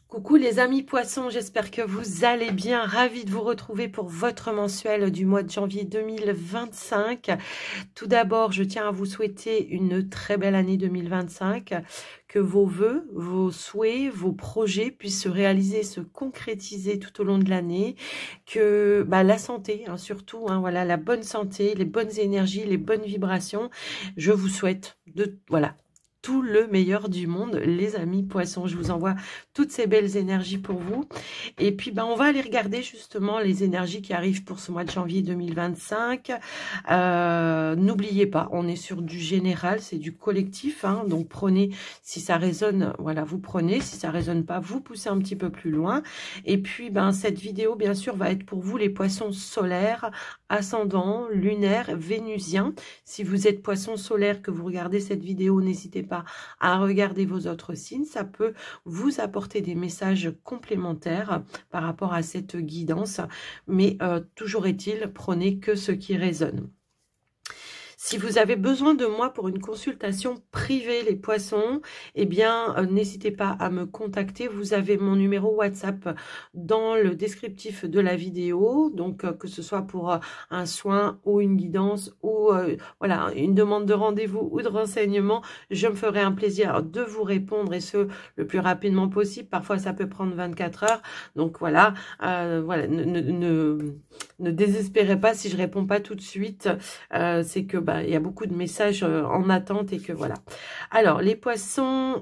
Coucou les amis poissons, j'espère que vous allez bien. Ravi de vous retrouver pour votre mensuel du mois de janvier 2025. Tout d'abord, je tiens à vous souhaiter une très belle année 2025. Que vos vœux, vos souhaits, vos projets puissent se réaliser, se concrétiser tout au long de l'année. Que la santé, surtout, voilà, la bonne santé, les bonnes énergies, les bonnes vibrations. Je vous souhaite tout le meilleur du monde, les amis poissons. Je vous envoie toutes ces belles énergies pour vous. Et puis, on va aller regarder justement les énergies qui arrivent pour ce mois de janvier 2025. N'oubliez pas, on est sur du général, c'est du collectif. Donc, prenez, si ça résonne, voilà, vous prenez. Si ça résonne pas, vous poussez un petit peu plus loin. Et puis, cette vidéo, bien sûr, va être pour vous les poissons solaires, ascendant, lunaire, vénusien. Si vous êtes poisson solaire, que vous regardez cette vidéo, n'hésitez pas à regarder vos autres signes. Ça peut vous apporter des messages complémentaires par rapport à cette guidance. Mais toujours est-il, prenez que ce qui résonne. Si vous avez besoin de moi pour une consultation privée, les poissons, n'hésitez pas à me contacter. Vous avez mon numéro WhatsApp dans le descriptif de la vidéo. Donc, que ce soit pour un soin ou une guidance ou une demande de rendez-vous ou de renseignement, je me ferai un plaisir de vous répondre et ce, le plus rapidement possible. Parfois, ça peut prendre 24 heures. Donc, ne désespérez pas si je réponds pas tout de suite. C'est que il y a beaucoup de messages en attente et que voilà. Alors, les poissons,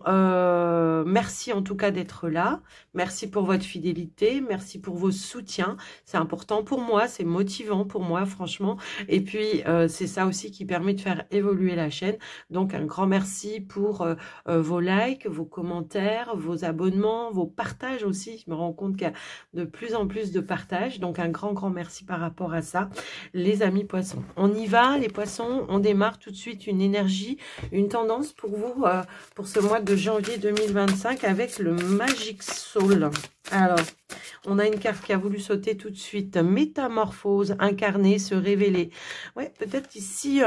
merci en tout cas d'être là. Merci pour votre fidélité. Merci pour vos soutiens. C'est important pour moi. C'est motivant pour moi, franchement. Et puis, c'est ça aussi qui permet de faire évoluer la chaîne. Donc, un grand merci pour vos likes, vos commentaires, vos abonnements, vos partages aussi. Je me rends compte qu'il y a de plus en plus de partages. Donc, un grand merci par rapport à ça. Les amis poissons, on y va, les poissons. On démarre tout de suite une énergie, une tendance pour vous, pour ce mois de janvier 2025 avec le Magic Soul. Alors, on a une carte qui a voulu sauter tout de suite. Métamorphose, incarner, se révéler. Ouais, peut-être ici...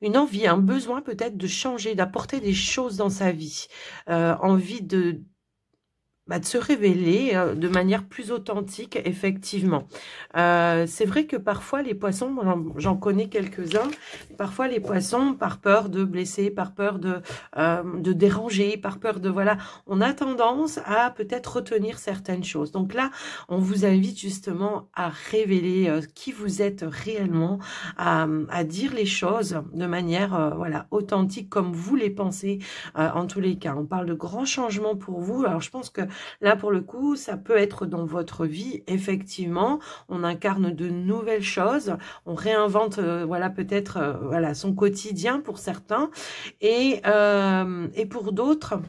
une envie, un besoin peut-être de changer, d'apporter des choses dans sa vie. Envie de se révéler de manière plus authentique, effectivement. C'est vrai que parfois les poissons, j'en connais quelques-uns, parfois les poissons, par peur de blesser, par peur de déranger, par peur de... Voilà, on a tendance à peut-être retenir certaines choses. Donc là, on vous invite justement à révéler qui vous êtes réellement, à dire les choses de manière authentique, comme vous les pensez en tous les cas. On parle de grands changements pour vous. Alors, je pense que là, pour le coup, ça peut être dans votre vie, effectivement. On incarne de nouvelles choses. On réinvente, peut-être, son quotidien pour certains. Et pour d'autres...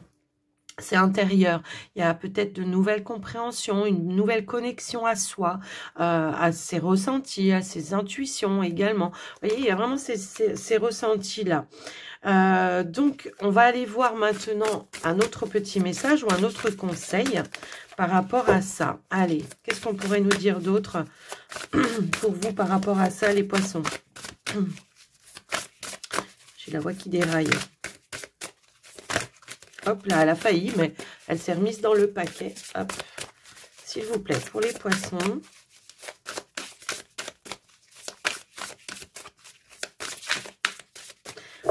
c'est intérieur. Il y a peut-être de nouvelles compréhensions, une nouvelle connexion à soi, à ses ressentis, à ses intuitions également. Vous voyez, il y a vraiment ces ressentis-là. Donc, on va aller voir maintenant un autre petit message ou un autre conseil par rapport à ça. Allez, qu'est-ce qu'on pourrait nous dire d'autre pour vous par rapport à ça, les poissons? J'ai la voix qui déraille. Hop là, elle a failli, mais elle s'est remise dans le paquet. Hop, s'il vous plaît, pour les poissons.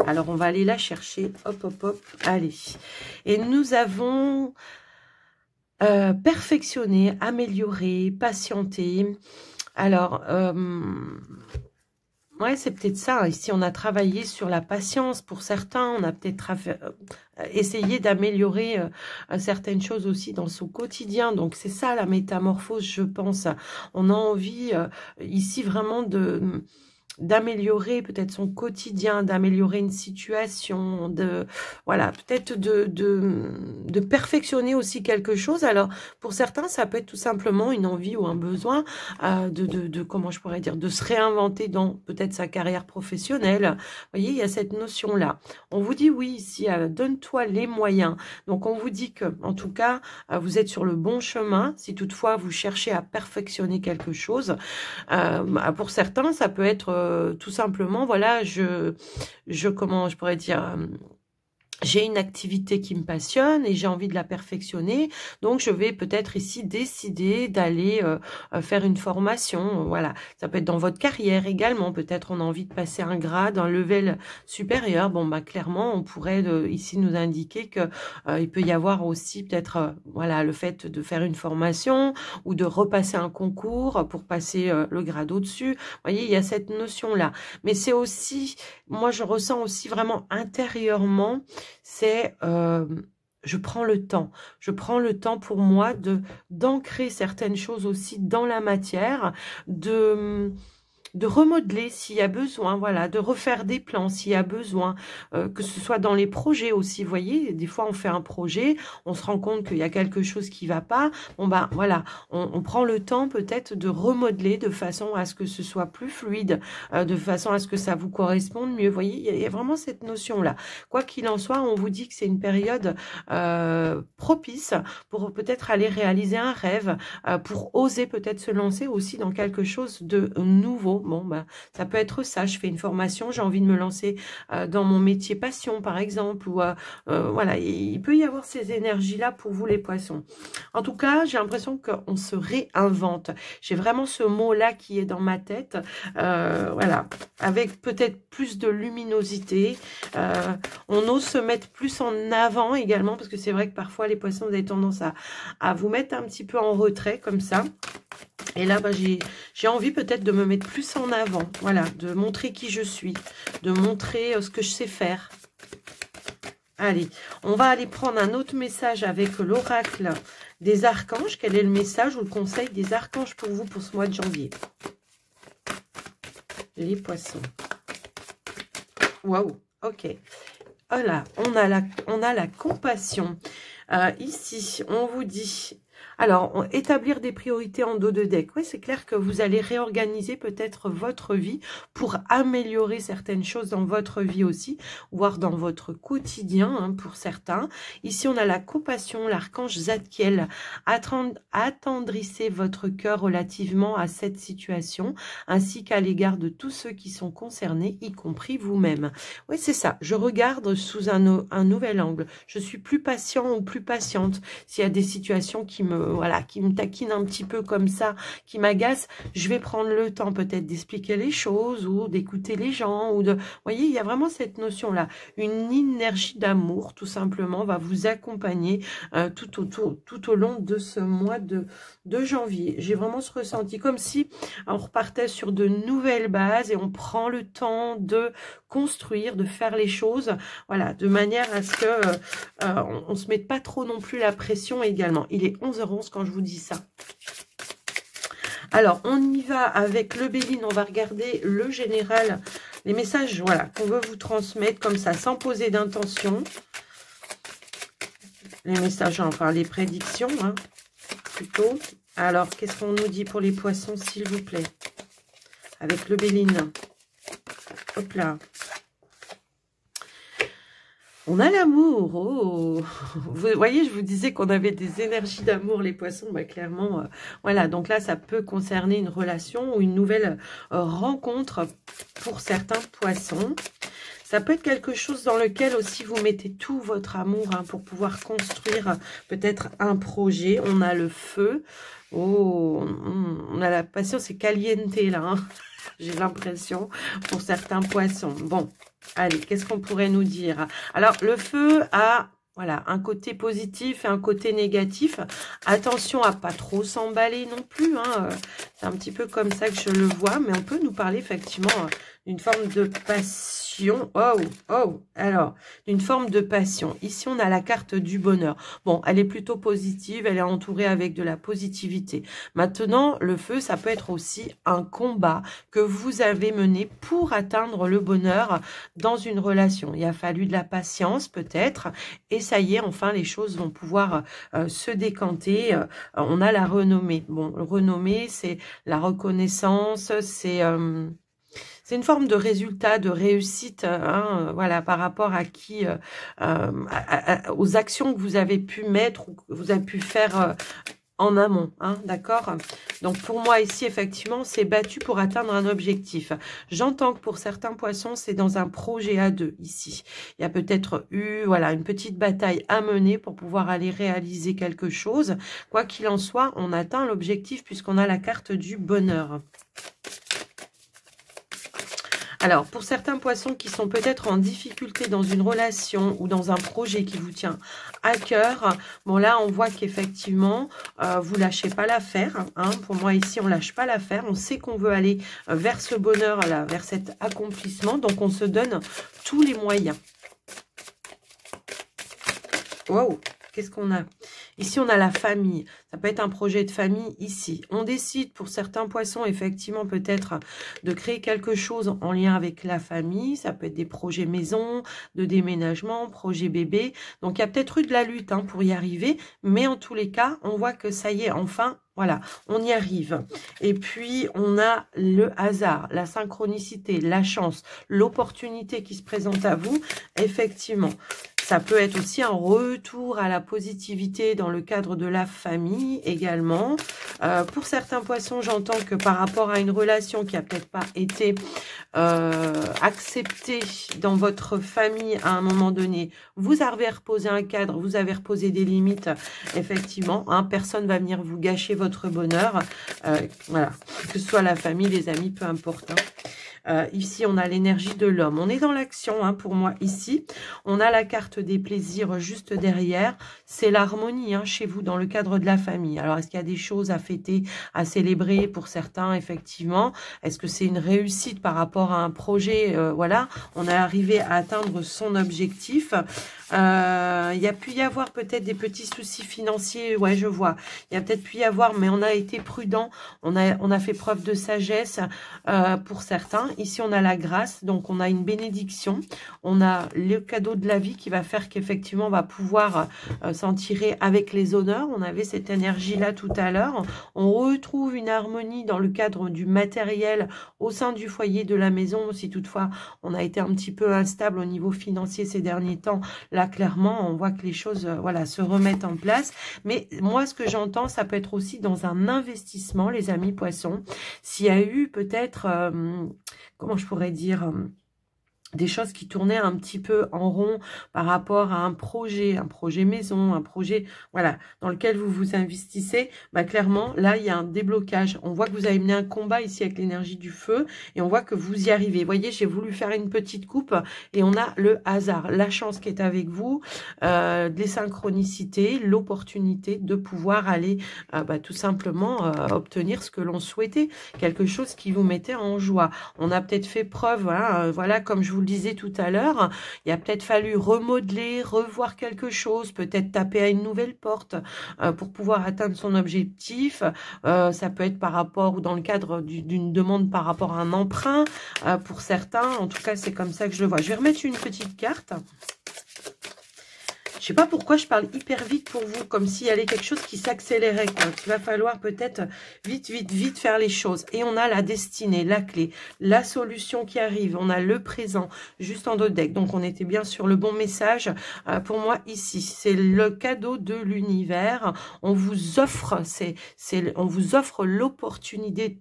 Alors, on va aller la chercher. Hop, hop, hop. Allez. Et nous avons perfectionné, amélioré, patienté. Alors, ouais, c'est peut-être ça. Ici, on a travaillé sur la patience pour certains. On a peut-être essayé d'améliorer certaines choses aussi dans son quotidien. Donc, c'est ça la métamorphose, je pense. On a envie ici vraiment d'améliorer peut-être son quotidien, d'améliorer une situation, peut-être de perfectionner aussi quelque chose. Alors, pour certains, ça peut être tout simplement une envie ou un besoin comment je pourrais dire, de se réinventer dans peut-être sa carrière professionnelle. Vous voyez, il y a cette notion-là. On vous dit oui ici, donne-toi les moyens. Donc, on vous dit que, en tout cas, vous êtes sur le bon chemin. Si toutefois, vous cherchez à perfectionner quelque chose, pour certains, ça peut être tout simplement, voilà, comment je pourrais dire, j'ai une activité qui me passionne et j'ai envie de la perfectionner, donc je vais peut-être ici décider d'aller faire une formation, voilà. Ça peut être dans votre carrière également, peut-être on a envie de passer un grade, un level supérieur, bon bah clairement on pourrait ici nous indiquer que il peut y avoir aussi peut-être voilà, le fait de faire une formation ou de repasser un concours pour passer le grade au-dessus, vous voyez, il y a cette notion-là, mais c'est aussi, moi je ressens aussi vraiment intérieurement, c'est je prends le temps. Je prends le temps pour moi d'ancrer certaines choses aussi dans la matière, de remodeler s'il y a besoin, voilà, de refaire des plans s'il y a besoin, que ce soit dans les projets aussi, vous voyez, des fois on fait un projet, on se rend compte qu'il y a quelque chose qui va pas, bon ben voilà, on prend le temps peut-être de remodeler de façon à ce que ce soit plus fluide, de façon à ce que ça vous corresponde mieux, vous voyez, il y a vraiment cette notion-là. Quoi qu'il en soit, on vous dit que c'est une période propice pour peut-être aller réaliser un rêve, pour oser peut-être se lancer aussi dans quelque chose de nouveau. Bon, bah, ça peut être ça, je fais une formation, j'ai envie de me lancer dans mon métier passion, par exemple, ou voilà, il peut y avoir ces énergies-là pour vous, les poissons. En tout cas, j'ai l'impression qu'on se réinvente. J'ai vraiment ce mot-là qui est dans ma tête, voilà, avec peut-être plus de luminosité. On ose se mettre plus en avant également, parce que c'est vrai que parfois, les poissons, vous avez tendance à vous mettre un petit peu en retrait, comme ça. Et là, bah, j'ai envie peut-être de me mettre plus en avant, voilà, de montrer qui je suis, de montrer ce que je sais faire. Allez, on va aller prendre un autre message avec l'oracle des archanges. Quel est le message ou le conseil des archanges pour vous pour ce mois de janvier? Les poissons. Waouh, ok. Voilà, on a la compassion. Ici, on vous dit... Alors, établir des priorités en dos de deck. Oui, c'est clair que vous allez réorganiser peut-être votre vie pour améliorer certaines choses dans votre vie aussi, voire dans votre quotidien hein, pour certains. Ici, on a la compassion, l'archange Zadkiel. Attendrissez votre cœur relativement à cette situation, ainsi qu'à l'égard de tous ceux qui sont concernés, y compris vous-même. Oui, c'est ça. Je regarde sous un nouvel angle. Je suis plus patient ou plus patiente. S'il y a des situations qui me taquine un petit peu comme ça, qui m'agace, je vais prendre le temps peut-être d'expliquer les choses ou d'écouter les gens. Ou de, vous voyez, il y a vraiment cette notion-là. Une énergie d'amour, tout simplement, va vous accompagner tout au long de ce mois de janvier. J'ai vraiment ce ressenti, comme si on repartait sur de nouvelles bases et on prend le temps de construire, de faire les choses, voilà, de manière à ce que on se mette pas trop non plus la pression également. Il est 11h11 quand je vous dis ça. Alors, on y va avec le Béline, on va regarder le général, les messages, voilà, qu'on veut vous transmettre comme ça, sans poser d'intention. Les messages, enfin, les prédictions, hein, plutôt. Alors, qu'est-ce qu'on nous dit pour les poissons, s'il vous plaît? Avec le Béline. Hop là. On a l'amour, oh. Vous voyez, je vous disais qu'on avait des énergies d'amour, les poissons, bah clairement, voilà, donc là, ça peut concerner une relation ou une nouvelle rencontre pour certains poissons. Ça peut être quelque chose dans lequel aussi vous mettez tout votre amour hein, pour pouvoir construire peut-être un projet. On a le feu, oh, on a la passion, c'est caliente là, hein. J'ai l'impression pour certains poissons. Bon. Allez, qu'est-ce qu'on pourrait nous dire? Alors, le feu a voilà, un côté positif et un côté négatif. Attention à pas trop s'emballer non plus. Hein. C'est un petit peu comme ça que je le vois. Mais on peut nous parler effectivement d'une forme de passion. Oh, alors, d'une forme de passion. Ici, on a la carte du bonheur. Bon, elle est plutôt positive. Elle est entourée avec de la positivité. Maintenant, le feu, ça peut être aussi un combat que vous avez mené pour atteindre le bonheur dans une relation. Il a fallu de la patience peut-être. Et ça y est, enfin, les choses vont pouvoir se décanter. On a la renommée. Bon, renommée, c'est la reconnaissance, c'est une forme de résultat, de réussite, hein, voilà, par rapport à qui, aux actions que vous avez pu mettre ou que vous avez pu faire en amont, hein, d'accord? Donc, pour moi, ici, effectivement, c'est battu pour atteindre un objectif. J'entends que pour certains poissons, c'est dans un projet à deux, ici. Il y a peut-être eu, voilà, une petite bataille à mener pour pouvoir aller réaliser quelque chose. Quoi qu'il en soit, on atteint l'objectif puisqu'on a la carte du bonheur. Alors, pour certains poissons qui sont peut-être en difficulté dans une relation ou dans un projet qui vous tient à cœur, bon là, on voit qu'effectivement, vous lâchez pas l'affaire. Hein. Pour moi, ici, on lâche pas l'affaire. On sait qu'on veut aller vers ce bonheur, là, vers cet accomplissement. Donc, on se donne tous les moyens. Wow, qu'est-ce qu'on a? Ici, on a la famille. Ça peut être un projet de famille ici. On décide pour certains poissons, effectivement, peut-être de créer quelque chose en lien avec la famille. Ça peut être des projets maison, de déménagement, projet bébé. Donc, il y a peut-être eu de la lutte hein, pour y arriver. Mais en tous les cas, on voit que ça y est, enfin, voilà, on y arrive. Et puis, on a le hasard, la synchronicité, la chance, l'opportunité qui se présente à vous. Effectivement. Ça peut être aussi un retour à la positivité dans le cadre de la famille également. Pour certains poissons, j'entends que par rapport à une relation qui n'a peut-être pas été acceptée dans votre famille à un moment donné, vous avez reposé un cadre, vous avez reposé des limites, effectivement. Hein, personne ne va venir vous gâcher votre bonheur. Voilà, que ce soit la famille, les amis, peu importe. Hein. Ici, on a l'énergie de l'homme. On est dans l'action, hein, pour moi, ici. On a la carte des plaisirs juste derrière. C'est l'harmonie hein, chez vous dans le cadre de la famille. Alors, est-ce qu'il y a des choses à fêter, à célébrer pour certains, effectivement? Est-ce que c'est une réussite par rapport à un projet? Voilà, on est arrivé à atteindre son objectif. Il y a pu y avoir peut-être des petits soucis financiers. Ouais, je vois. Il y a peut-être pu y avoir, mais on a été prudent. On a fait preuve de sagesse pour certains. Ici, on a la grâce, donc on a une bénédiction. On a le cadeau de la vie qui va faire qu'effectivement, on va pouvoir s'en tirer avec les honneurs. On avait cette énergie-là tout à l'heure. On retrouve une harmonie dans le cadre du matériel au sein du foyer de la maison. Si toutefois, on a été un petit peu instable au niveau financier ces derniers temps, là, clairement, on voit que les choses voilà, se remettent en place. Mais moi, ce que j'entends, ça peut être aussi dans un investissement, les amis poissons. S'il y a eu peut-être... comment je pourrais dire, des choses qui tournaient un petit peu en rond par rapport à un projet maison, un projet, voilà, dans lequel vous vous investissez, bah clairement, là, il y a un déblocage. On voit que vous avez mené un combat ici avec l'énergie du feu et on voit que vous y arrivez. Vous voyez, j'ai voulu faire une petite coupe et on a le hasard, la chance qui est avec vous, les synchronicités, l'opportunité de pouvoir aller tout simplement obtenir ce que l'on souhaitait, quelque chose qui vous mettait en joie. On a peut-être fait preuve, voilà, comme je vous le disais tout à l'heure, il a peut-être fallu remodeler, revoir quelque chose, peut-être taper à une nouvelle porte pour pouvoir atteindre son objectif. Ça peut être par rapport ou dans le cadre d'une demande par rapport à un emprunt pour certains. En tout cas, c'est comme ça que je le vois. Je vais remettre une petite carte. Je sais pas pourquoi je parle hyper vite pour vous, comme s'il y avait quelque chose qui s'accélérait. Il va falloir peut-être vite faire les choses. Et on a la destinée, la clé, la solution qui arrive. On a le présent juste en dos de deck. Donc, on était bien sur le bon message. Pour moi, ici, c'est le cadeau de l'univers. On vous offre, on vous offre l'opportunité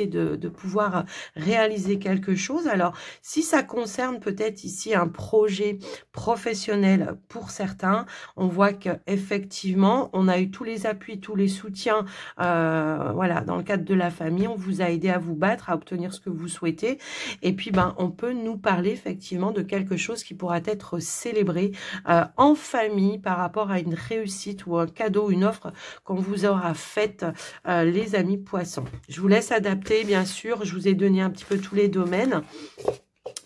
de pouvoir réaliser quelque chose. Alors, si ça concerne peut-être ici un projet professionnel pour certains, on voit qu'effectivement, on a eu tous les appuis, tous les soutiens, voilà, dans le cadre de la famille, on vous a aidé à vous battre, à obtenir ce que vous souhaitez. Et puis, on peut nous parler effectivement de quelque chose qui pourra être célébré en famille par rapport à une réussite ou un cadeau, une offre qu'on vous aura faite, les amis poissons. Je vous laisse adapter, bien sûr. Je vous ai donné un petit peu tous les domaines.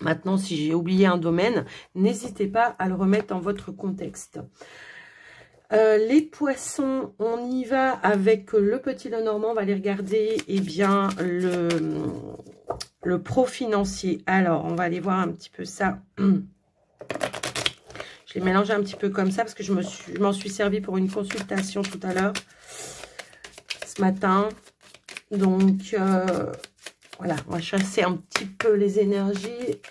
Maintenant, si j'ai oublié un domaine, n'hésitez pas à le remettre dans votre contexte. Les poissons, on y va avec le petit Lenormand. On va aller regarder bien, le pro financier. Alors, on va aller voir un petit peu ça. Je l'ai mélangé un petit peu comme ça parce que je m'en suis servi pour une consultation tout à l'heure, ce matin. Donc... voilà, on va chasser un petit peu les énergies.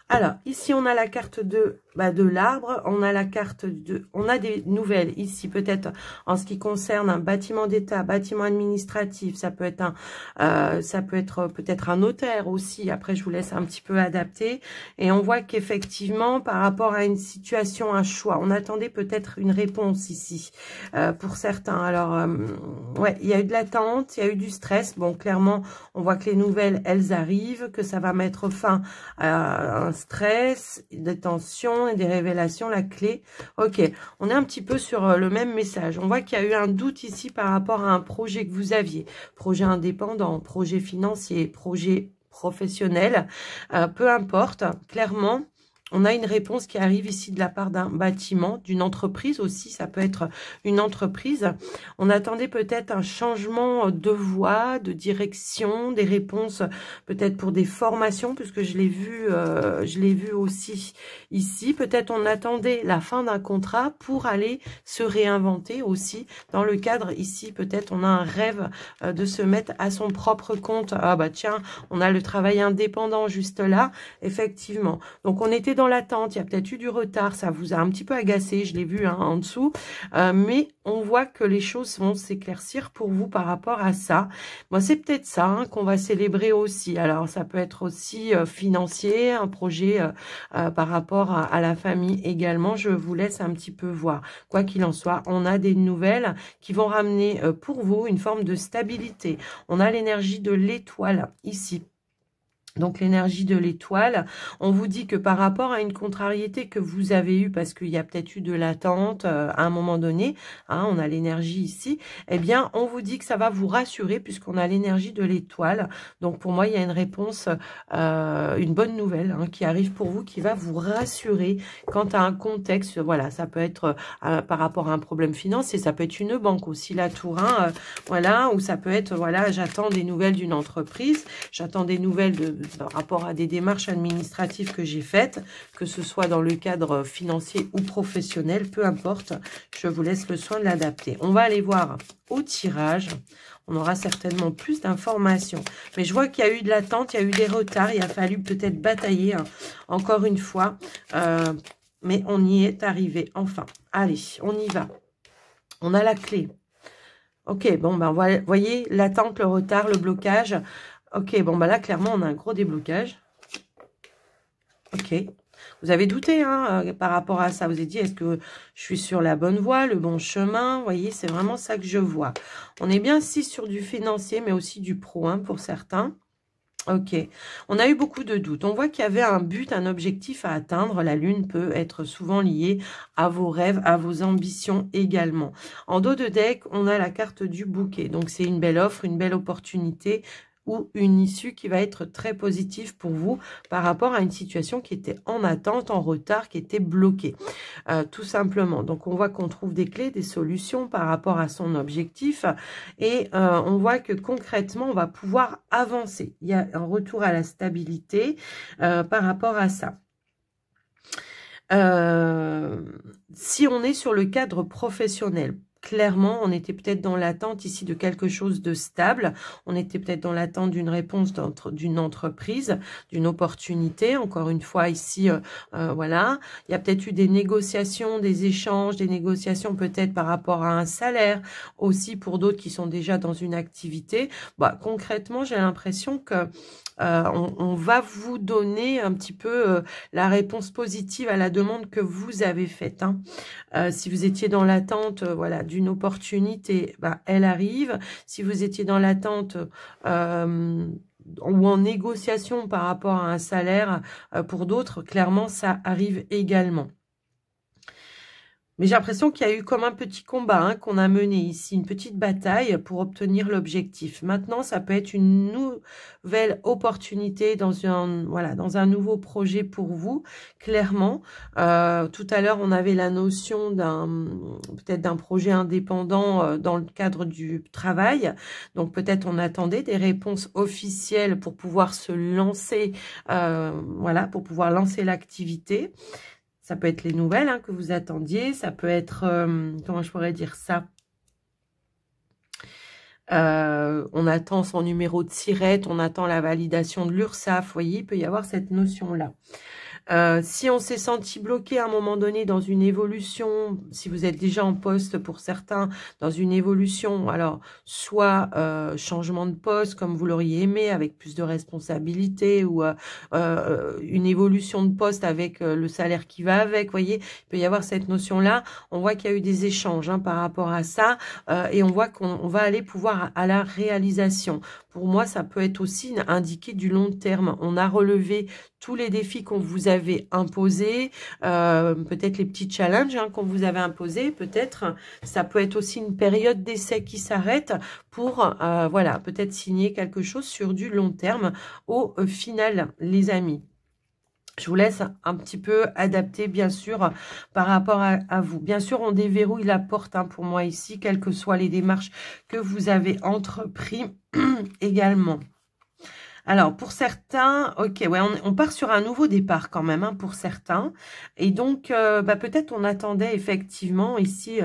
Alors, ici, on a la carte de de l'arbre, on a la carte on a des nouvelles ici, peut-être en ce qui concerne un bâtiment d'État, bâtiment administratif, ça peut être peut-être un notaire aussi. Après, je vous laisse un petit peu adapter. Et on voit qu'effectivement, par rapport à une situation, un choix, on attendait peut-être une réponse ici pour certains. Alors, ouais, il y a eu de l'attente, il y a eu du stress. Bon, clairement, on voit que les nouvelles, elles arrivent, que ça va mettre fin à un stress, des tensions et des révélations, la clé. Ok, on est un petit peu sur le même message. On voit qu'il y a eu un doute ici par rapport à un projet que vous aviez. Projet indépendant, projet financier, projet professionnel, peu importe. Clairement, on a une réponse qui arrive ici de la part d'un bâtiment, d'une entreprise aussi, ça peut être une entreprise. On attendait peut-être un changement de voie, de direction, des réponses peut-être pour des formations, puisque je l'ai vu aussi ici. Peut-être on attendait la fin d'un contrat pour aller se réinventer aussi. Dans le cadre ici, peut-être on a un rêve de se mettre à son propre compte. Ah bah tiens, on a le travail indépendant juste là, effectivement. Donc on était dans l'attente, il y a peut-être eu du retard, ça vous a un petit peu agacé, je l'ai vu en dessous, mais on voit que les choses vont s'éclaircir pour vous par rapport à ça. Moi, c'est peut-être ça qu'on va célébrer aussi. Alors, ça peut être aussi financier, un projet par rapport à la famille également. Je vous laisse un petit peu voir. Quoi qu'il en soit, on a des nouvelles qui vont ramener pour vous une forme de stabilité. On a l'énergie de l'étoile ici. Donc, l'énergie de l'étoile, on vous dit que par rapport à une contrariété que vous avez eue, parce qu'il y a peut-être eu de l'attente à un moment donné, on a l'énergie ici, eh bien, on vous dit que ça va vous rassurer puisqu'on a l'énergie de l'étoile. Donc, pour moi, il y a une réponse, une bonne nouvelle qui arrive pour vous, qui va vous rassurer quant à un contexte. Voilà, ça peut être par rapport à un problème financier, ça peut être une banque aussi, la Tour 1, voilà, ou ça peut être, voilà, j'attends des nouvelles d'une entreprise, j'attends des nouvelles par rapport à des démarches administratives que j'ai faites, que ce soit dans le cadre financier ou professionnel, peu importe, je vous laisse le soin de l'adapter. On va aller voir au tirage, on aura certainement plus d'informations. Mais je vois qu'il y a eu de l'attente, il y a eu des retards, il a fallu peut-être batailler encore une fois, mais on y est arrivé, enfin. Allez, on y va. On a la clé. Ok, bon, ben, voyez, l'attente, le retard, le blocage. Ok, bon, bah là, clairement, on a un gros déblocage. Ok. Vous avez douté par rapport à ça. Vous avez dit, est-ce que je suis sur la bonne voie, le bon chemin? Vous voyez, c'est vraiment ça que je vois. On est bien ici sur du financier, mais aussi du pro pour certains. Ok, on a eu beaucoup de doutes. On voit qu'il y avait un but, un objectif à atteindre. La lune peut être souvent liée à vos rêves, à vos ambitions également. En dos de deck, on a la carte du bouquet. Donc, c'est une belle offre, une belle opportunité ou une issue qui va être très positive pour vous par rapport à une situation qui était en attente, en retard, qui était bloquée, tout simplement. Donc, on voit qu'on trouve des clés, des solutions par rapport à son objectif et on voit que concrètement, on va pouvoir avancer. Il y a un retour à la stabilité par rapport à ça. Si on est sur le cadre professionnel, clairement, on était peut-être dans l'attente ici de quelque chose de stable. On était peut-être dans l'attente d'une réponse d'une entreprise, d'une opportunité. Encore une fois, ici, voilà. Il y a peut-être eu des négociations, des échanges, des négociations peut-être par rapport à un salaire. Aussi pour d'autres qui sont déjà dans une activité. Bah, concrètement, j'ai l'impression que on va vous donner un petit peu la réponse positive à la demande que vous avez faite. Si vous étiez dans l'attente voilà, d'une opportunité, bah, elle arrive. Si vous étiez dans l'attente ou en négociation par rapport à un salaire pour d'autres, clairement, ça arrive également. Mais j'ai l'impression qu'il y a eu comme un petit combat qu'on a mené ici, une petite bataille pour obtenir l'objectif. Maintenant, ça peut être une nouvelle opportunité dans un nouveau projet pour vous, clairement. Tout à l'heure, on avait la notion peut-être d'un projet indépendant dans le cadre du travail. Donc, peut-être on attendait des réponses officielles pour pouvoir se lancer, pour pouvoir lancer l'activité. Ça peut être les nouvelles que vous attendiez. Ça peut être, comment je pourrais dire ça? On attend son numéro de SIRET, on attend la validation de l'URSSAF. Vous voyez, il peut y avoir cette notion-là. Si on s'est senti bloqué à un moment donné dans une évolution, si vous êtes déjà en poste pour certains, dans une évolution, alors soit changement de poste comme vous l'auriez aimé avec plus de responsabilités ou une évolution de poste avec le salaire qui va avec, vous voyez, il peut y avoir cette notion-là. On voit qu'il y a eu des échanges par rapport à ça et on voit qu'on va aller pouvoir à la réalisation. Pour moi, ça peut être aussi indiqué du long terme. On a relevé tous les défis qu'on vous avait imposés, peut-être les petits challenges qu'on vous avait imposés, peut-être ça peut être aussi une période d'essai qui s'arrête pour, voilà, peut-être signer quelque chose sur du long terme au final, les amis. Je vous laisse un petit peu adapter, bien sûr, par rapport à vous. Bien sûr, on déverrouille la porte pour moi ici, quelles que soient les démarches que vous avez entrepris également. Alors, pour certains, ok, ouais, on part sur un nouveau départ quand même, pour certains. Et donc, peut-être on attendait effectivement ici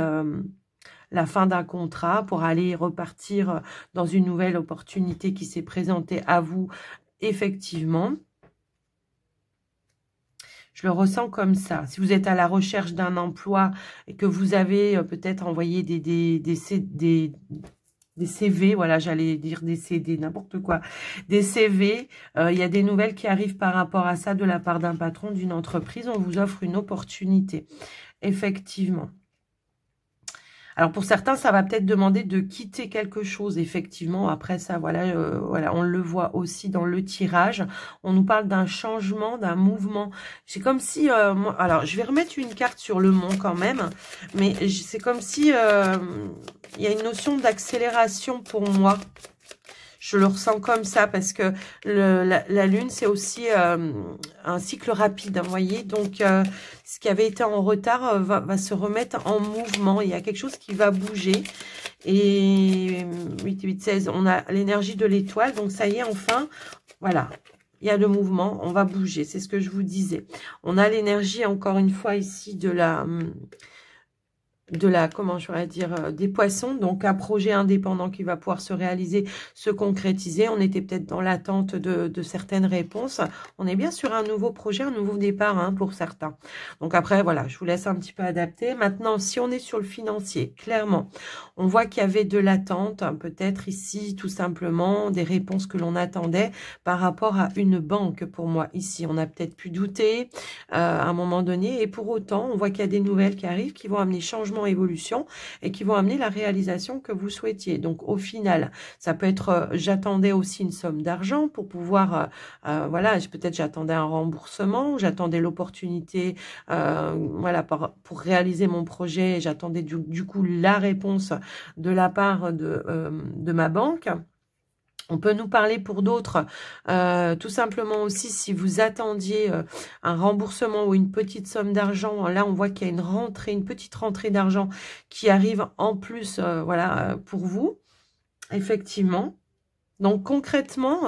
la fin d'un contrat pour aller repartir dans une nouvelle opportunité qui s'est présentée à vous, effectivement. Je le ressens comme ça. Si vous êtes à la recherche d'un emploi et que vous avez peut-être envoyé des CV, voilà, j'allais dire des CD, n'importe quoi, des CV, il y a des nouvelles qui arrivent par rapport à ça de la part d'un patron, d'une entreprise. On vous offre une opportunité, effectivement. Alors, pour certains, ça va peut-être demander de quitter quelque chose, effectivement. Après ça, voilà, voilà, on le voit aussi dans le tirage. On nous parle d'un changement, d'un mouvement. C'est comme si... alors, je vais remettre une carte sur le mont quand même. Mais c'est comme si il y a une notion d'accélération pour moi. Je le ressens comme ça parce que la lune, c'est aussi un cycle rapide, vous voyez. Donc, ce qui avait été en retard va se remettre en mouvement. Il y a quelque chose qui va bouger. Et 8, 8, 16, on a l'énergie de l'étoile. Donc, ça y est, enfin, voilà. Il y a le mouvement, on va bouger. C'est ce que je vous disais. On a l'énergie, encore une fois, ici de la comment je pourrais dire, des poissons, donc un projet indépendant qui va pouvoir se réaliser, se concrétiser. On était peut-être dans l'attente de certaines réponses. On est bien sur un nouveau projet, un nouveau départ pour certains. Donc après, voilà, je vous laisse un petit peu adapter. Maintenant, si on est sur le financier, clairement, on voit qu'il y avait de l'attente, peut-être ici, tout simplement, des réponses que l'on attendait par rapport à une banque. Pour moi, ici, on a peut-être pu douter à un moment donné, et pour autant, on voit qu'il y a des nouvelles qui arrivent, qui vont amener changement, évolution et qui vont amener la réalisation que vous souhaitiez. Donc au final, ça peut être j'attendais aussi une somme d'argent pour pouvoir voilà, peut-être j'attendais un remboursement, j'attendais l'opportunité voilà pour réaliser mon projet, j'attendais du coup la réponse de la part de ma banque. On peut nous parler pour d'autres, tout simplement aussi, si vous attendiez un remboursement ou une petite somme d'argent, là on voit qu'il y a une rentrée, une petite rentrée d'argent qui arrive en plus, voilà, pour vous, effectivement. Donc concrètement,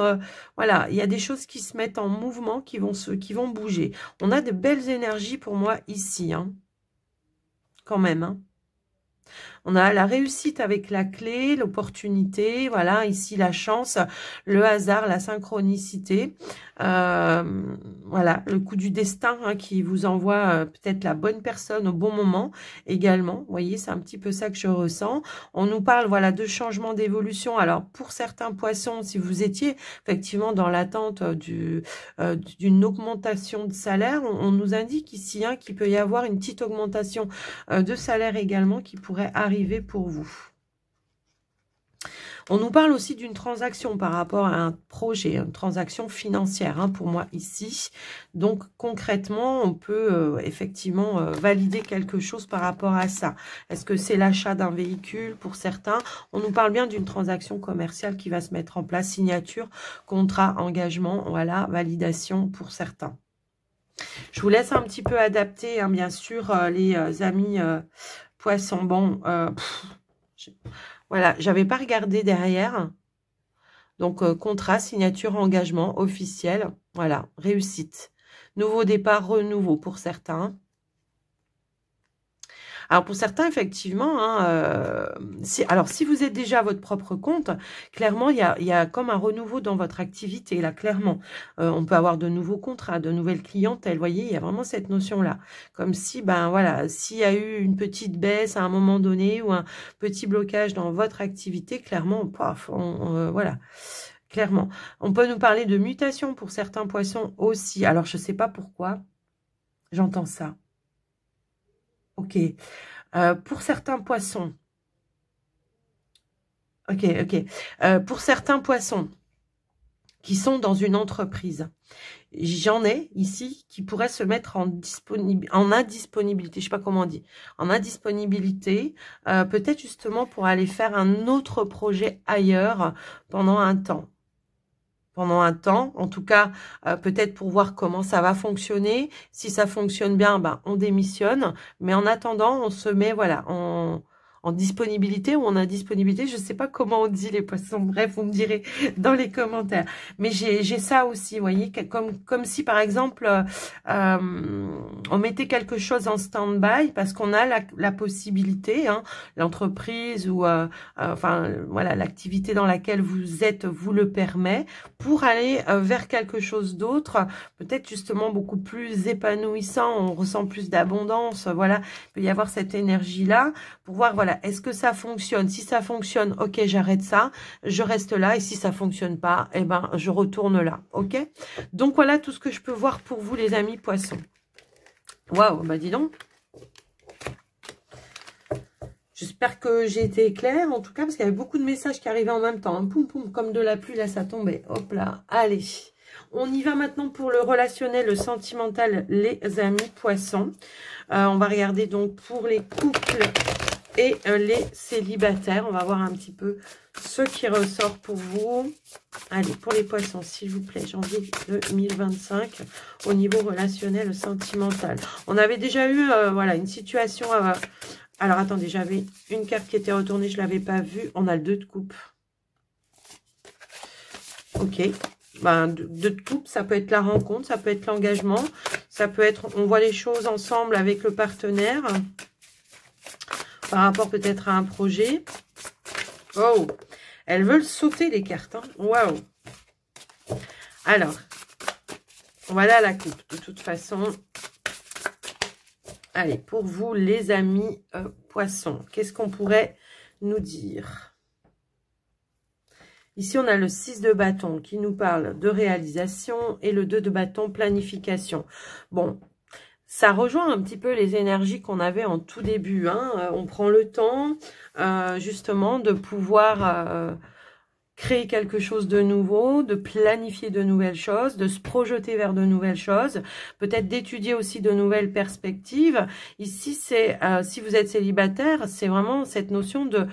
voilà, il y a des choses qui se mettent en mouvement, qui vont bouger. On a de belles énergies pour moi ici, quand même, On a la réussite avec la clé, l'opportunité, voilà, ici la chance, le hasard, la synchronicité. Voilà, le coup du destin qui vous envoie peut-être la bonne personne au bon moment également. Vous voyez, c'est un petit peu ça que je ressens. On nous parle, voilà, de changement d'évolution. Alors, pour certains poissons, si vous étiez effectivement dans l'attente d'une augmentation de salaire, on nous indique ici qu'il peut y avoir une petite augmentation de salaire également qui pourrait arriver pour vous. On nous parle aussi d'une transaction par rapport à un projet, une transaction financière pour moi ici. Donc concrètement, on peut effectivement valider quelque chose par rapport à ça. Est-ce que c'est l'achat d'un véhicule pour certains? On nous parle bien d'une transaction commerciale qui va se mettre en place, signature, contrat, engagement, voilà, validation pour certains. Je vous laisse un petit peu adapter, bien sûr, les amis poissons. Bon, voilà, j'avais pas regardé derrière. Donc, contrat, signature, engagement, officiel. Voilà, réussite. Nouveau départ, renouveau pour certains. Alors pour certains, effectivement, hein, alors si vous êtes déjà à votre propre compte, clairement, il y a comme un renouveau dans votre activité, là, clairement. On peut avoir de nouveaux contrats, de nouvelles clientèles, vous voyez, il y a vraiment cette notion-là. Comme si, ben voilà, s'il y a eu une petite baisse à un moment donné ou un petit blocage dans votre activité, clairement, paf, voilà. Clairement. On peut nous parler de mutation pour certains poissons aussi. Alors, je ne sais pas pourquoi j'entends ça. Ok. Pour certains poissons. Ok. Pour certains poissons qui sont dans une entreprise, j'en ai ici qui pourraient se mettre en indisponibilité, je sais pas comment on dit, en indisponibilité, peut-être justement pour aller faire un autre projet ailleurs pendant un temps. En tout cas, peut-être pour voir comment ça va fonctionner. Si ça fonctionne bien, ben, on démissionne. Mais en attendant, on se met voilà, en disponibilité ou en indisponibilité. Je ne sais pas comment on dit les poissons. Bref, vous me direz dans les commentaires. Mais j'ai ça aussi, vous voyez, comme si, par exemple, on mettait quelque chose en stand-by parce qu'on a la possibilité, hein, l'entreprise ou enfin voilà, l'activité dans laquelle vous êtes vous le permet, pour aller vers quelque chose d'autre, peut-être justement beaucoup plus épanouissant, on ressent plus d'abondance, voilà, il peut y avoir cette énergie-là, pour voir, voilà, est-ce que ça fonctionne? Si ça fonctionne, ok, j'arrête ça, je reste là, et si ça fonctionne pas, eh ben, je retourne là, ok? Donc, voilà tout ce que je peux voir pour vous, les amis poissons. Waouh, bah dis donc. J'espère que j'ai été claire, en tout cas, parce qu'il y avait beaucoup de messages qui arrivaient en même temps. Hein. Poum, poum, comme de la pluie, là, ça tombait. Hop là, allez. On y va maintenant pour le relationnel, le sentimental, les amis poissons. On va regarder donc pour les couples et les célibataires. On va voir un petit peu ce qui ressort pour vous. Allez, pour les poissons, s'il vous plaît, janvier 2025, au niveau relationnel, sentimental. On avait déjà eu, voilà, une situation... alors, attendez, j'avais une carte qui était retournée, je ne l'avais pas vue. On a le 2 de coupe. Ok. Ben, 2 de coupe, ça peut être la rencontre, ça peut être l'engagement. Ça peut être, on voit les choses ensemble avec le partenaire. Par rapport peut-être à un projet. Oh, elles veulent sauter les cartes. Hein. Waouh. Alors, voilà la coupe. De toute façon... Allez, pour vous, les amis poissons, qu'est-ce qu'on pourrait nous dire? Ici, on a le 6 de bâton qui nous parle de réalisation et le 2 de bâton, planification. Bon, ça rejoint un petit peu les énergies qu'on avait en tout début. Hein. On prend le temps, justement, de pouvoir... créer quelque chose de nouveau, de planifier de nouvelles choses, de se projeter vers de nouvelles choses, peut-être d'étudier aussi de nouvelles perspectives. Ici, c'est si vous êtes célibataire, c'est vraiment cette notion de...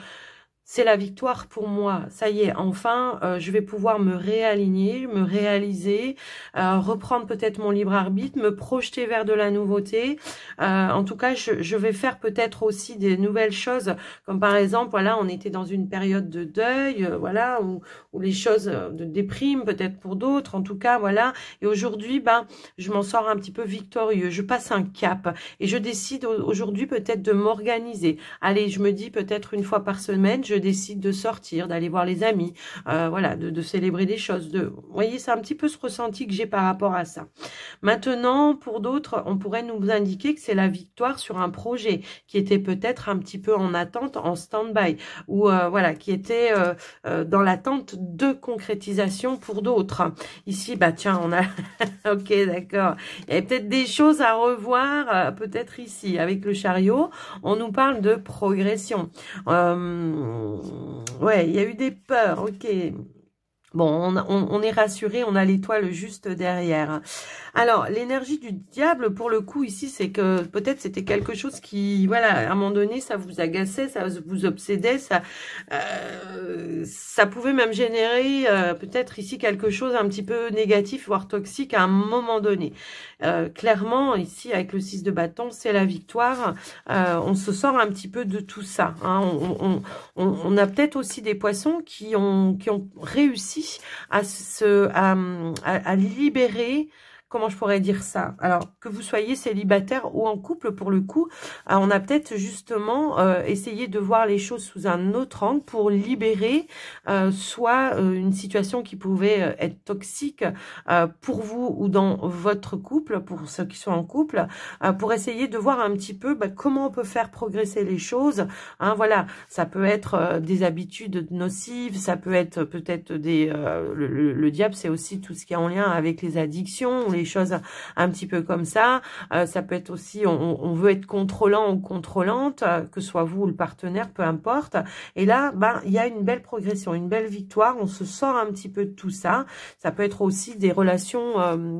C'est la victoire pour moi. Ça y est, enfin, je vais pouvoir me réaligner, me réaliser, reprendre peut-être mon libre arbitre, me projeter vers de la nouveauté. En tout cas, je vais faire peut-être aussi des nouvelles choses, comme par exemple, voilà, on était dans une période de deuil, voilà, où les choses de déprime peut-être pour d'autres, en tout cas, voilà. Et aujourd'hui, ben, je m'en sors un petit peu victorieux. Je passe un cap et je décide aujourd'hui peut-être de m'organiser. Allez, je me dis peut-être une fois par semaine, je décide de sortir, d'aller voir les amis, voilà, de célébrer des choses. Vous voyez, c'est un petit peu ce ressenti que j'ai par rapport à ça. Maintenant, pour d'autres, on pourrait nous indiquer que c'est la victoire sur un projet qui était peut-être un petit peu en attente, en stand-by, ou voilà, qui était dans l'attente de concrétisation pour d'autres. Ici, bah tiens, on a... ok, d'accord. Il y a peut-être des choses à revoir, peut-être ici, avec le chariot. On nous parle de progression. Ouais, il y a eu des peurs, ok. Bon, on est rassuré, on a l'étoile juste derrière. Alors, l'énergie du diable, pour le coup, ici, c'est que peut-être c'était quelque chose qui, voilà, à un moment donné, ça vous agaçait, ça vous obsédait, ça pouvait même générer peut-être ici quelque chose un petit peu négatif, voire toxique à un moment donné. Clairement, ici, avec le 6 de bâton, c'est la victoire. On se sort un petit peu de tout ça. Hein. On a peut-être aussi des poissons qui ont réussi à libérer comment je pourrais dire ça? Alors, que vous soyez célibataire ou en couple, pour le coup, on a peut-être justement essayé de voir les choses sous un autre angle pour libérer soit une situation qui pouvait être toxique pour vous ou dans votre couple, pour ceux qui sont en couple, pour essayer de voir un petit peu comment on peut faire progresser les choses. Hein, voilà, ça peut être des habitudes nocives, ça peut être peut-être des... le diable, c'est aussi tout ce qui est en lien avec les addictions, ou les choses un petit peu comme ça. Ça peut être aussi, on veut être contrôlant ou contrôlante, que ce soit vous ou le partenaire, peu importe. Et là, il y a une belle progression, une belle victoire. On se sort un petit peu de tout ça. Ça peut être aussi des relations,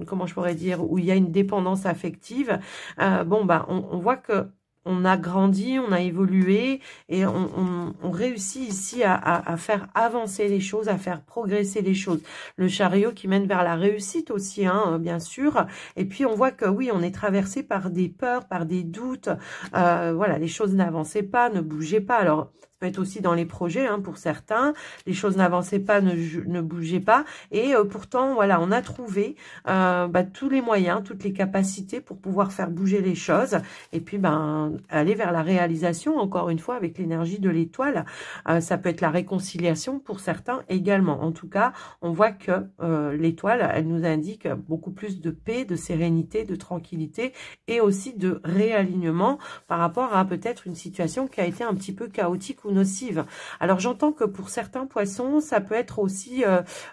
comment je pourrais dire, où il y a une dépendance affective. On voit que on a grandi, on a évolué et on réussit ici à faire avancer les choses, à faire progresser les choses. Le chariot qui mène vers la réussite aussi, hein, bien sûr. Et puis on voit que oui, on est traversé par des peurs, par des doutes. Voilà, les choses n'avançaient pas, ne bougeaient pas. Alors, ça peut être aussi dans les projets, hein, pour certains. Les choses n'avançaient pas, ne bougeaient pas. Et pourtant, voilà, on a trouvé tous les moyens, toutes les capacités pour pouvoir faire bouger les choses. Et puis, aller vers la réalisation, encore une fois, avec l'énergie de l'étoile. Ça peut être la réconciliation pour certains également. En tout cas, on voit que l'étoile, elle nous indique beaucoup plus de paix, de sérénité, de tranquillité et aussi de réalignement par rapport à peut-être une situation qui a été un petit peu chaotique ou nocive. Alors, j'entends que pour certains poissons, ça peut être aussi...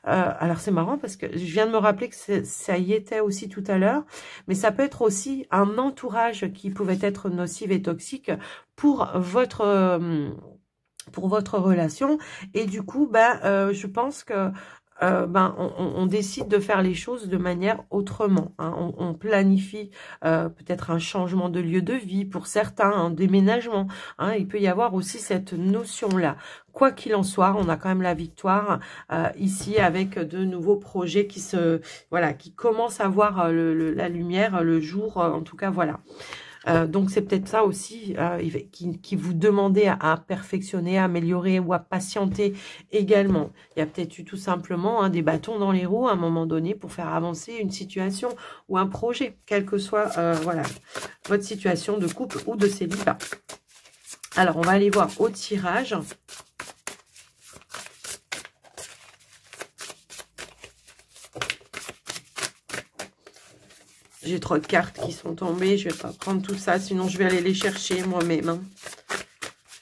alors, c'est marrant parce que je viens de me rappeler que ça y était aussi tout à l'heure, mais ça peut être aussi un entourage qui pouvait être nocif et toxique pour votre relation. Et du coup, je pense que on décide de faire les choses de manière autrement. Hein. On planifie peut-être un changement de lieu de vie pour certains, un déménagement. Hein. Il peut y avoir aussi cette notion-là. Quoi qu'il en soit, on a quand même la victoire ici avec de nouveaux projets qui qui commencent à voir la lumière, le jour. En tout cas, voilà. Donc, c'est peut-être ça aussi qui vous demandez à perfectionner, à améliorer ou à patienter également. Il y a peut-être eu tout simplement des bâtons dans les roues à un moment donné pour faire avancer une situation ou un projet, quelle que soit votre situation de couple ou de célibat. Alors, on va aller voir au tirage. J'ai trop de cartes qui sont tombées. Je ne vais pas prendre tout ça, sinon je vais aller les chercher moi-même. Hein.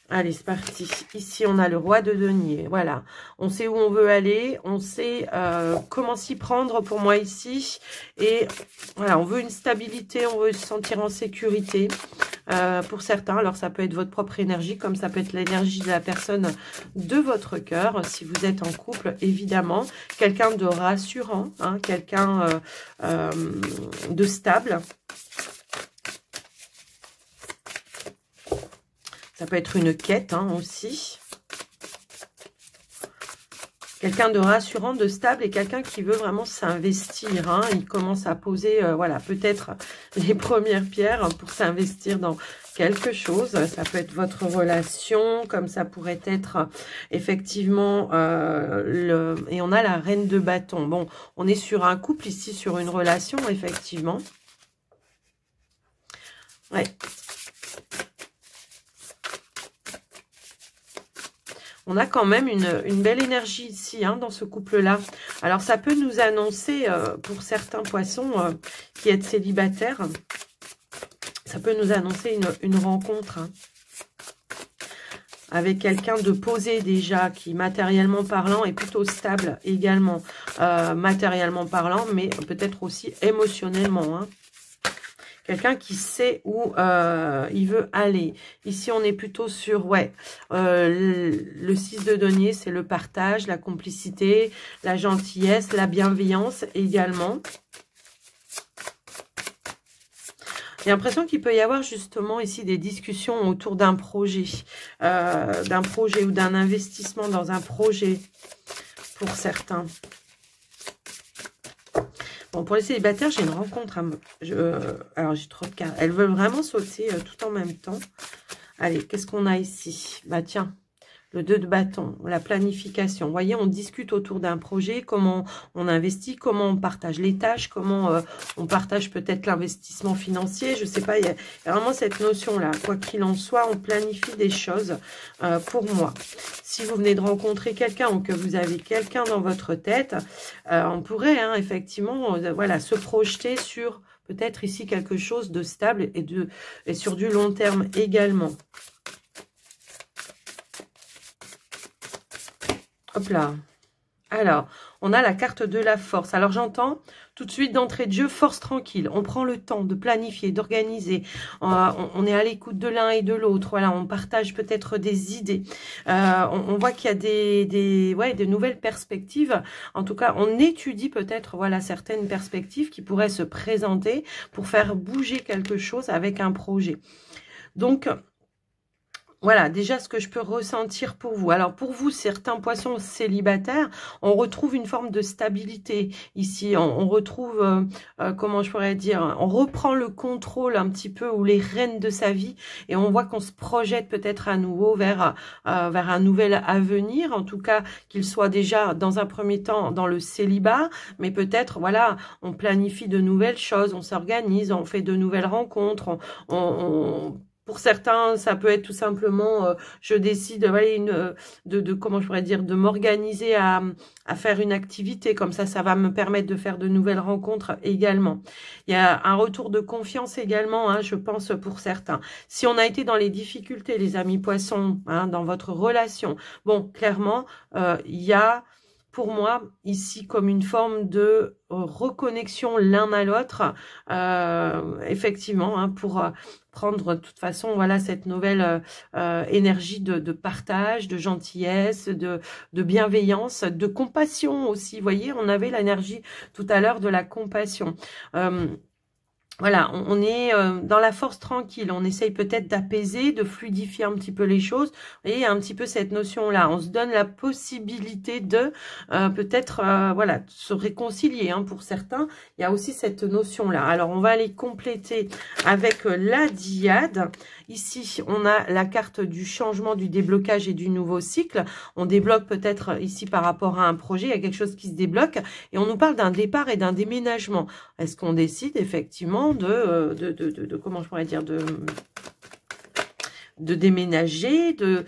Allez, c'est parti. Ici, on a le roi de denier. Voilà. On sait où on veut aller. On sait comment s'y prendre pour moi ici. Et voilà, on veut une stabilité. On veut se sentir en sécurité. Pour certains, alors ça peut être votre propre énergie, comme ça peut être l'énergie de la personne de votre cœur, si vous êtes en couple, évidemment. Quelqu'un de rassurant, hein, quelqu'un de stable. Ça peut être une quête aussi. Quelqu'un de rassurant, de stable et quelqu'un qui veut vraiment s'investir. Hein. Il commence à poser, peut-être les premières pierres pour s'investir dans quelque chose. Ça peut être votre relation, comme ça pourrait être effectivement et on a la reine de bâton. Bon, on est sur un couple ici, sur une relation, effectivement. Ouais. On a quand même une belle énergie ici, hein, dans ce couple-là. Alors, ça peut nous annoncer, pour certains poissons qui êtes célibataires, ça peut nous annoncer une rencontre, hein, avec quelqu'un de posé déjà, qui matériellement parlant est plutôt stable également, matériellement parlant, mais peut-être aussi émotionnellement, hein. Quelqu'un qui sait où il veut aller. Ici, on est plutôt sur, le 6 de denier, c'est le partage, la complicité, la gentillesse, la bienveillance également. J'ai l'impression qu'il peut y avoir justement ici des discussions autour d'un projet ou d'un investissement dans un projet pour certains. Bon, pour les célibataires, j'ai une rencontre. Alors, j'ai trop de cartes. Elles veulent vraiment sauter tout en même temps. Allez, qu'est-ce qu'on a ici? Bah, tiens, Le 2 de bâton, la planification. Vous voyez, on discute autour d'un projet, comment on investit, comment on partage les tâches, comment on partage peut-être l'investissement financier. Je ne sais pas, il y a vraiment cette notion-là. Quoi qu'il en soit, on planifie des choses pour moi. Si vous venez de rencontrer quelqu'un ou que vous avez quelqu'un dans votre tête, on pourrait effectivement voilà, se projeter sur peut-être ici quelque chose de stable et sur du long terme également. Hop là. Alors, on a la carte de la force. Alors, j'entends tout de suite d'entrée de jeu, force tranquille. On prend le temps de planifier, d'organiser. On est à l'écoute de l'un et de l'autre. Voilà, on partage peut-être des idées. On voit qu'il y a des nouvelles perspectives. En tout cas, on étudie peut-être voilà certaines perspectives qui pourraient se présenter pour faire bouger quelque chose avec un projet. Donc, voilà, déjà ce que je peux ressentir pour vous. Alors pour vous, certains poissons célibataires, on retrouve une forme de stabilité ici. On retrouve, comment je pourrais dire, on reprend le contrôle un petit peu ou les rênes de sa vie et on voit qu'on se projette peut-être à nouveau vers un nouvel avenir. En tout cas, qu'il soit déjà dans un premier temps dans le célibat, mais peut-être, voilà, on planifie de nouvelles choses, on s'organise, on fait de nouvelles rencontres, pour certains, ça peut être tout simplement, je décide comment je pourrais dire, de m'organiser à faire une activité. Comme ça va me permettre de faire de nouvelles rencontres également. Il y a un retour de confiance également, je pense, pour certains. Si on a été dans les difficultés, les amis poissons, dans votre relation, bon, clairement, il y a pour moi, ici, comme une forme de reconnexion l'un à l'autre, effectivement, pour prendre de toute façon, voilà, cette nouvelle énergie de partage, de gentillesse, de bienveillance, de compassion aussi. Vous voyez, on avait l'énergie tout à l'heure de la compassion. Voilà, on est dans la force tranquille, on essaye peut-être d'apaiser, de fluidifier un petit peu les choses. Vous voyez, il y a un petit peu cette notion-là. On se donne la possibilité de peut-être voilà, se réconcilier. Pour certains, il y a aussi cette notion-là. Alors, on va aller compléter avec la diade. Ici, on a la carte du changement, du déblocage et du nouveau cycle. On débloque peut-être ici par rapport à un projet, il y a quelque chose qui se débloque. Et on nous parle d'un départ et d'un déménagement. Est-ce qu'on décide effectivement comment je pourrais dire, de déménager, de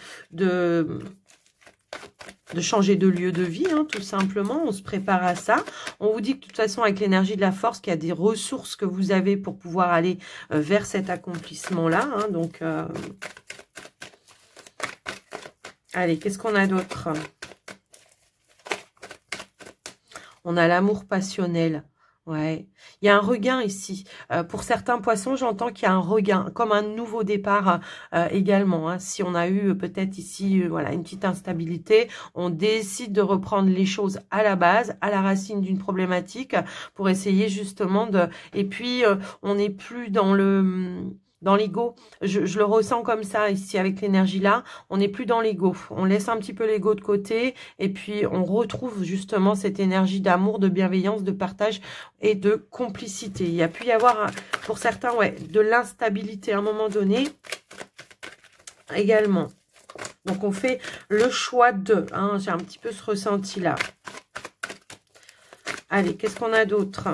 changer de lieu de vie, tout simplement. On se prépare à ça. On vous dit que de toute façon, avec l'énergie de la force, qu'il y a des ressources que vous avez pour pouvoir aller vers cet accomplissement-là. Donc, allez, qu'est-ce qu'on a d'autre? On a l'amour passionnel. Ouais, il y a un regain ici. Pour certains poissons, j'entends qu'il y a un regain, comme un nouveau départ également. Si on a eu peut-être ici voilà, une petite instabilité, on décide de reprendre les choses à la base, à la racine d'une problématique, pour essayer justement de... Et puis, on n'est plus dans l'ego. Je le ressens comme ça ici avec l'énergie là. On n'est plus dans l'ego. On laisse un petit peu l'ego de côté et puis on retrouve justement cette énergie d'amour, de bienveillance, de partage et de complicité. Il y a pu y avoir pour certains de l'instabilité à un moment donné également. Donc on fait le choix de. J'ai un petit peu ce ressenti là. Allez, qu'est-ce qu'on a d'autre?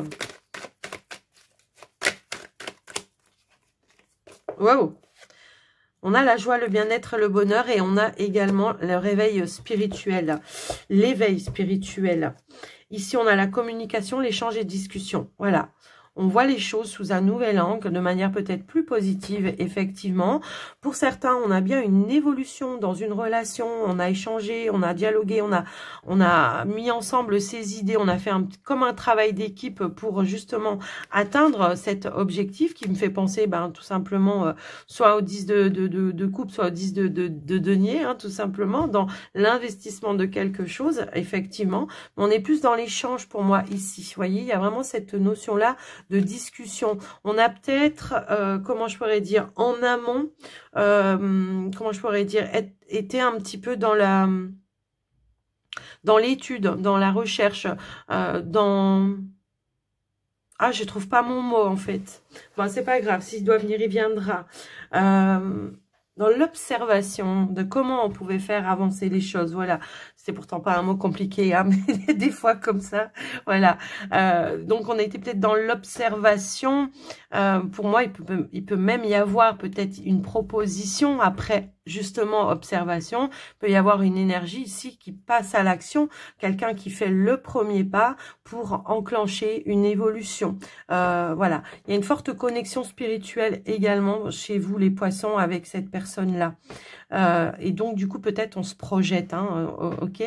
Wow. On a la joie, le bien-être, le bonheur et on a également le réveil spirituel, l'éveil spirituel. Ici, on a la communication, l'échange et discussion. Voilà. On voit les choses sous un nouvel angle, de manière peut-être plus positive, effectivement. Pour certains, on a bien une évolution dans une relation. On a échangé, on a dialogué, on a mis ensemble ces idées. On a fait comme un travail d'équipe pour justement atteindre cet objectif qui me fait penser tout simplement soit au 10 de coupe, soit au 10 de denier, tout simplement, dans l'investissement de quelque chose, effectivement. On est plus dans l'échange pour moi ici. Vous voyez, il y a vraiment cette notion-là de discussion. On a peut-être, comment je pourrais dire, en amont, comment je pourrais dire, été un petit peu dans l'étude, dans la recherche, Ah, je trouve pas mon mot, en fait. Bon, c'est pas grave. S'il doit venir, il viendra. dans l'observation de comment on pouvait faire avancer les choses. Voilà, c'est pourtant pas un mot compliqué, hein, mais des fois comme ça. Voilà. Donc on était peut-être dans l'observation. Pour moi, il peut même y avoir peut-être une proposition après justement observation. Il peut y avoir une énergie ici qui passe à l'action, quelqu'un qui fait le premier pas pour enclencher une évolution. Voilà, il y a une forte connexion spirituelle également chez vous les poissons avec cette personne-là. Et donc du coup peut-être on se projette, hein, ok.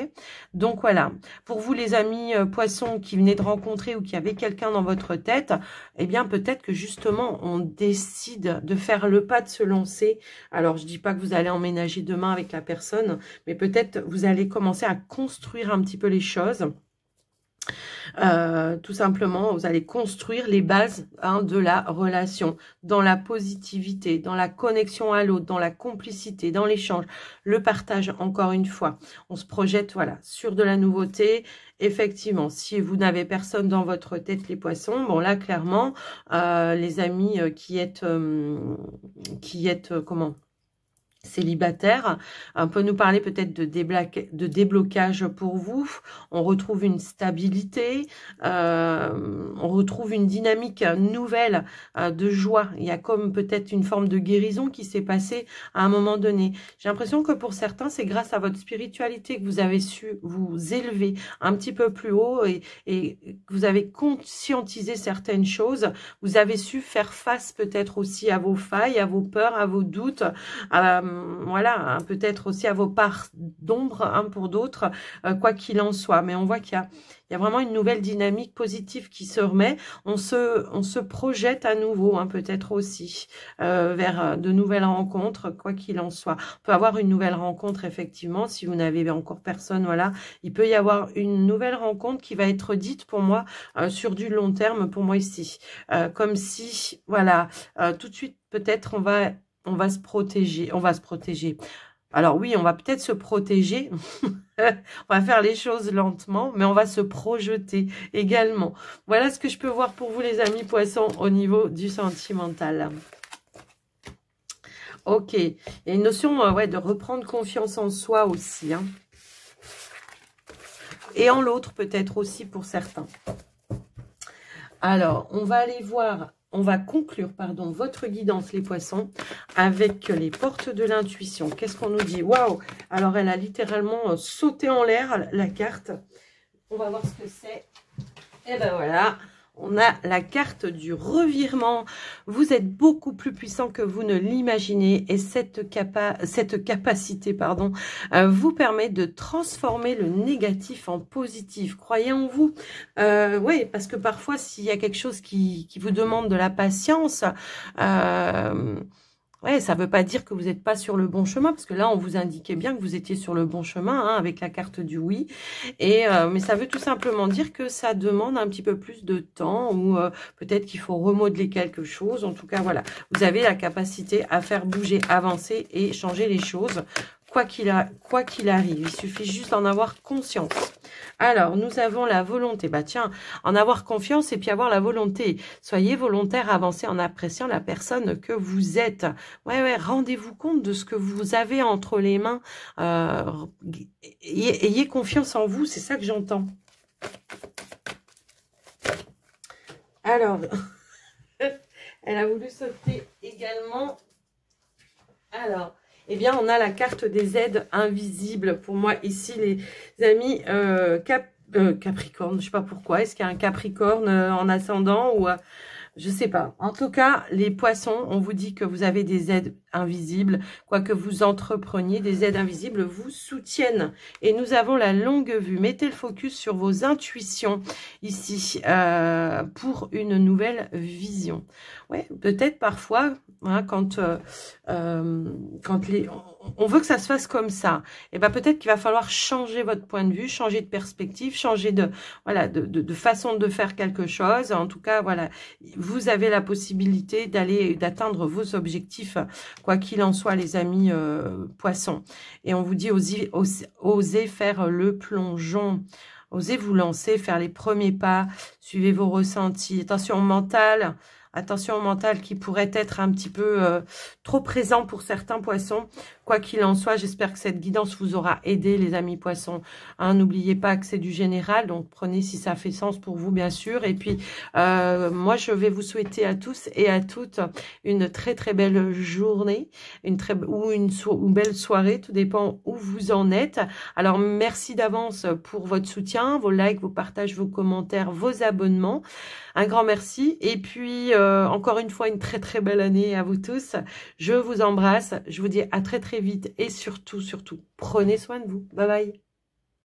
Donc voilà, pour vous les amis poissons qui venaient de rencontrer ou qui avaient quelqu'un dans votre tête, eh bien peut-être que justement on décide de faire le pas de se lancer. Alors je dis pas que vous allez emménager demain avec la personne, mais peut-être vous allez commencer à construire un petit peu les choses. Tout simplement, vous allez construire les bases, hein, de la relation, dans la positivité, dans la connexion à l'autre, dans la complicité, dans l'échange, le partage, encore une fois. On se projette, voilà, sur de la nouveauté. Effectivement, si vous n'avez personne dans votre tête, les poissons, bon là, clairement, les amis qui êtes comment, célibataire, on peut nous parler peut-être de déblocage pour vous. On retrouve une stabilité, on retrouve une dynamique nouvelle de joie. Il y a comme peut-être une forme de guérison qui s'est passée à un moment donné. J'ai l'impression que pour certains, c'est grâce à votre spiritualité que vous avez su vous élever un petit peu plus haut et que vous avez conscientisé certaines choses. Vous avez su faire face peut-être aussi à vos failles, à vos peurs, à vos doutes, voilà, hein, peut-être aussi à vos parts d'ombre, hein, pour d'autres, quoi qu'il en soit. Mais on voit qu'il y a vraiment une nouvelle dynamique positive qui se remet. On se projette à nouveau, hein, peut-être aussi, vers de nouvelles rencontres, quoi qu'il en soit. On peut avoir une nouvelle rencontre, effectivement, si vous n'avez encore personne, voilà. Il peut y avoir une nouvelle rencontre qui va être dite pour moi sur du long terme, pour moi ici. Comme si, voilà, tout de suite, peut-être on va se protéger. Alors oui, on va peut-être se protéger. On va faire les choses lentement, mais on va se projeter également. Voilà ce que je peux voir pour vous, les amis poissons, au niveau du sentimental. Ok. Il y a une notion ouais, de reprendre confiance en soi aussi, hein. Et en l'autre, peut-être aussi pour certains. Alors, on va aller voir... On va conclure, pardon, votre guidance, les poissons, avec les portes de l'intuition. Qu'est-ce qu'on nous dit? Waouh! Alors, elle a littéralement sauté en l'air, la carte. On va voir ce que c'est. Et ben voilà, on a la carte du revirement. Vous êtes beaucoup plus puissant que vous ne l'imaginez. Et cette capacité, pardon, vous permet de transformer le négatif en positif. Croyez en vous. Oui, parce que parfois, s'il y a quelque chose qui vous demande de la patience, ouais, ça ne veut pas dire que vous n'êtes pas sur le bon chemin, parce que là, on vous indiquait bien que vous étiez sur le bon chemin, hein, avec la carte du oui. Et mais ça veut tout simplement dire que ça demande un petit peu plus de temps, ou peut-être qu'il faut remodeler quelque chose. En tout cas, voilà, vous avez la capacité à faire bouger, avancer et changer les choses, quoi qu'il arrive. Il suffit juste d'en avoir conscience. Alors, nous avons la volonté. Bah tiens, en avoir confiance et puis avoir la volonté. Soyez volontaire, avancez en appréciant la personne que vous êtes. Ouais, rendez-vous compte de ce que vous avez entre les mains. Ayez confiance en vous, c'est ça que j'entends. Alors, elle a voulu sauter également. Alors... Eh bien, on a la carte des aides invisibles. Pour moi, ici, les amis, Capricorne, je ne sais pas pourquoi. Est-ce qu'il y a un Capricorne en ascendant ou... je ne sais pas. En tout cas, les poissons, on vous dit que vous avez des aides invisibles. Quoi que vous entrepreniez, des aides invisibles vous soutiennent. Et nous avons la longue vue. Mettez le focus sur vos intuitions ici pour une nouvelle vision. Ouais, peut-être parfois, hein, quand on veut que ça se fasse comme ça, et ben peut-être qu'il va falloir changer votre point de vue, changer de perspective, changer de façon de faire quelque chose. En tout cas, voilà, vous avez la possibilité d'atteindre vos objectifs, quoi qu'il en soit, les amis poissons. Et on vous dit osez faire le plongeon. Osez vous lancer, faire les premiers pas, suivez vos ressentis. Attention, mental, Attention au mental qui pourrait être un petit peu trop présent pour certains poissons. Quoi qu'il en soit, j'espère que cette guidance vous aura aidé, les amis poissons. Hein, n'oubliez pas que c'est du général, donc prenez si ça fait sens pour vous, bien sûr. Et puis, moi, je vais vous souhaiter à tous et à toutes une très, très belle journée, une belle soirée, tout dépend où vous en êtes. Alors, merci d'avance pour votre soutien, vos likes, vos partages, vos commentaires, vos abonnements. Un grand merci. Et puis, encore une fois, une très, très belle année à vous tous. Je vous embrasse. Je vous dis à très, très vite. Et surtout, surtout, prenez soin de vous. Bye bye.